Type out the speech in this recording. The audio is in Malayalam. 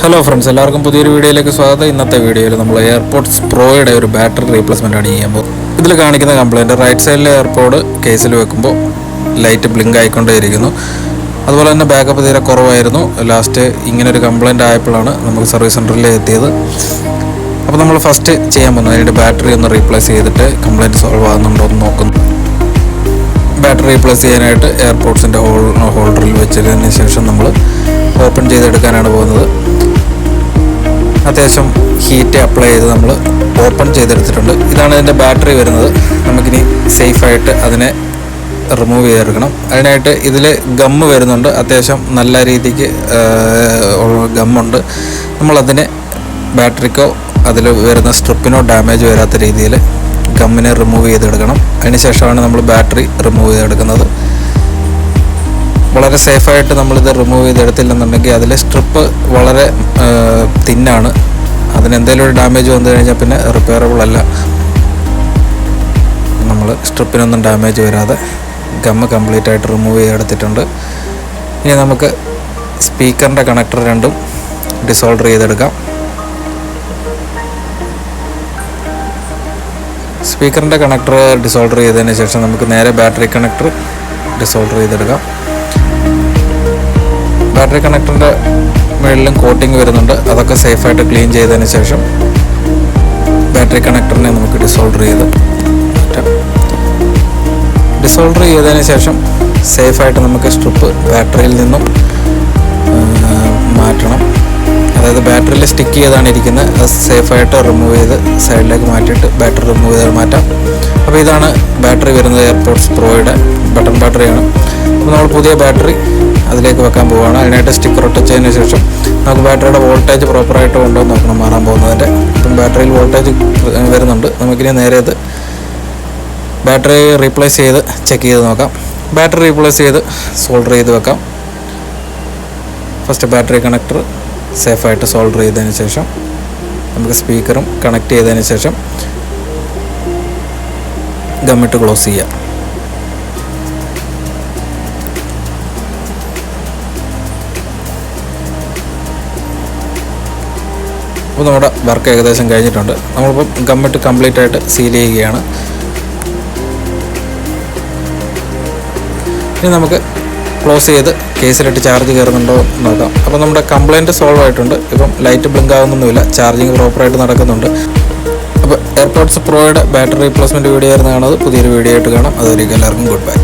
ഹലോ ഫ്രണ്ട്സ്, എല്ലാവർക്കും പുതിയൊരു വീഡിയോയിലേക്ക് സ്വാഗതം. ഇന്നത്തെ വീഡിയോയിൽ നമ്മൾ എയർപോർട്സ് പ്രോയുടെ ഒരു ബാറ്ററി റീപ്ലേസ്മെൻ്റ് ആണ് ചെയ്യാൻ പോകുന്നത്. ഇതിൽ കാണിക്കുന്ന കംപ്ലയിൻറ്റ് റൈറ്റ് സൈഡിലെ എയർപോഡ് കേസിൽ വെക്കുമ്പോൾ ലൈറ്റ് ബ്ലിങ്ക് ആയിക്കൊണ്ടേയിരിക്കുന്നു. അതുപോലെ തന്നെ ബാക്കപ്പ് തീരെ കുറവായിരുന്നു. ലാസ്റ്റ് ഇങ്ങനൊരു കംപ്ലയിൻ്റ് ആയപ്പോഴാണ് നമുക്ക് സർവീസ് സെൻറ്ററിൽ എത്തിയത്. അപ്പോൾ നമ്മൾ ഫസ്റ്റ് ചെയ്യാൻ പോകുന്നത് അതിൻ്റെ ബാറ്ററി ഒന്ന് റീപ്ലേസ് ചെയ്തിട്ട് കംപ്ലയിൻറ്റ് സോൾവ് ആകുന്നുണ്ടോ എന്ന് നോക്കുന്നു. ബാറ്ററി റീപ്ലേസ് ചെയ്യാനായിട്ട് എയർപോർട്സിൻ്റെ ഹോൾഡറിൽ വെച്ചതിന് ശേഷം നമ്മൾ ഓപ്പൺ ചെയ്തെടുക്കാനാണ് പോകുന്നത്. അത്യാവശ്യം ഹീറ്റ് അപ്ലൈ ചെയ്ത് നമ്മൾ ഓപ്പൺ ചെയ്തെടുത്തിട്ടുണ്ട്. ഇതാണ് ഇതിൻ്റെ ബാറ്ററി വരുന്നത്. നമുക്കിനി സേഫായിട്ട് അതിനെ റിമൂവ് ചെയ്തെടുക്കണം. അതിനായിട്ട് ഇതിൽ ഗമ്മ് വരുന്നുണ്ട്. അത്യാവശ്യം നല്ല രീതിക്ക് ഗമ്മുണ്ട്. നമ്മളതിനെ ബാറ്ററിക്കോ അതിൽ വരുന്ന സ്ട്രിപ്പിനോ ഡാമേജ് വരാത്ത രീതിയിൽ ഗമ്മിനെ റിമൂവ് ചെയ്തെടുക്കണം. അതിനുശേഷമാണ് നമ്മൾ ബാറ്ററി റിമൂവ് ചെയ്തെടുക്കുന്നത്. വളരെ സേഫായിട്ട് നമ്മളിത് റിമൂവ് ചെയ്തെടുത്തില്ലെന്നുണ്ടെങ്കിൽ അതിലെ സ്ട്രിപ്പ് വളരെ തിന്നാണ്. അതിനെന്തെങ്കിലും ഒരു ഡാമേജ് വന്നു കഴിഞ്ഞാൽ പിന്നെ റിപ്പയറബിൾ അല്ല. നമ്മൾ സ്ട്രിപ്പിനൊന്നും ഡാമേജ് വരാതെ ഗമ്മ് കംപ്ലീറ്റ് ആയിട്ട് റിമൂവ് ചെയ്തെടുത്തിട്ടുണ്ട്. ഇനി നമുക്ക് സ്പീക്കറിൻ്റെ കണക്ടർ രണ്ടും ഡിസോൾഡർ ചെയ്തെടുക്കാം. സ്പീക്കറിൻ്റെ കണക്ടർ ഡിസോൾഡർ ചെയ്തതിന് ശേഷം നമുക്ക് നേരെ ബാറ്ററി കണക്ടർ ഡിസോൾഡർ ചെയ്തെടുക്കാം. ബാറ്ററി കണക്ടറിൻ്റെ മുകളിലും കോട്ടിങ് വരുന്നുണ്ട്. അതൊക്കെ സേഫായിട്ട് ക്ലീൻ ചെയ്തതിന് ശേഷം ബാറ്ററി കണക്ടറിനെ നമുക്ക് ഡിസോൾഡർ ചെയ്തതിന് ശേഷം സേഫായിട്ട് നമുക്ക് സ്ട്രിപ്പ് ബാറ്ററിയിൽ നിന്നും മാറ്റണം. അതായത് ബാറ്ററിയിൽ സ്റ്റിക്ക് ചെയ്താണ് ഇരിക്കുന്നത്. അത് സേഫായിട്ട് റിമൂവ് ചെയ്ത് സൈഡിലേക്ക് മാറ്റിയിട്ട് ബാറ്ററി റിമൂവ് ചെയ്ത് മാറ്റാം. അപ്പോൾ ഇതാണ് ബാറ്ററി വരുന്നത്. എയർപോർട്സ് പ്രോയുടെ ബട്ടൺ ബാറ്ററിയാണ്. അപ്പോൾ നമ്മൾ പുതിയ ബാറ്ററി അതിലേക്ക് വെക്കാൻ പോവുകയാണ്. അതിനായിട്ട് സ്റ്റിക്കർ ഒട്ടിച്ചതിന് ശേഷം നമുക്ക് ബാറ്ററിയുടെ വോൾട്ടേജ് പ്രോപ്പറായിട്ട് ഉണ്ടോ എന്ന് നോക്കണം. മാറാൻ പോകുന്നതിൻ്റെ ഇപ്പം ബാറ്ററിയിൽ വോൾട്ടേജ് വരുന്നുണ്ട്. നമുക്കിനി നേരെ ഇത് ബാറ്ററി റീപ്ലേസ് ചെയ്ത് ചെക്ക് ചെയ്ത് നോക്കാം. ബാറ്ററി റീപ്ലേസ് ചെയ്ത് സോൾഡർ ചെയ്ത് വെക്കാം. ഫസ്റ്റ് ബാറ്ററി കണക്ടർ സേഫായിട്ട് സോൾഡർ ചെയ്തതിന് ശേഷം നമുക്ക് സ്പീക്കറും കണക്ട് ചെയ്തതിന് ശേഷം ഗമ്മിട്ട് ക്ലോസ് ചെയ്യാം. അപ്പോൾ നമ്മുടെ വർക്ക് ഏകദേശം കഴിഞ്ഞിട്ടുണ്ട്. നമ്മളിപ്പം ഗമ്മിട്ട് കംപ്ലീറ്റ് ആയിട്ട് സീൽ ചെയ്യുകയാണ്. ഇനി നമുക്ക് ക്ലോസ് ചെയ്ത് കേസിലിട്ട് ചാർജ് കയറുന്നുണ്ടോ എന്ന് നോക്കാം. അപ്പോൾ നമ്മുടെ കംപ്ലയിൻറ്റ് സോൾവ് ആയിട്ടുണ്ട്. ഇപ്പം ലൈറ്റ് ബ്ലിങ്ക് ആകുന്നൊന്നുമില്ല. ചാർജിങ് പ്രോപ്പറായിട്ട് നടക്കുന്നുണ്ട്. അപ്പോൾ എയർപോർട്സ് പ്രോയുടെ ബാറ്ററി റീപ്ലേസ്മെൻറ്റ് വീഡിയോ ആയിരുന്നു കാണുന്നത്. പുതിയൊരു വീഡിയോ ആയിട്ട് കാണാം. അതുവരെയും എല്ലാവർക്കും ഗുഡ് ബൈ.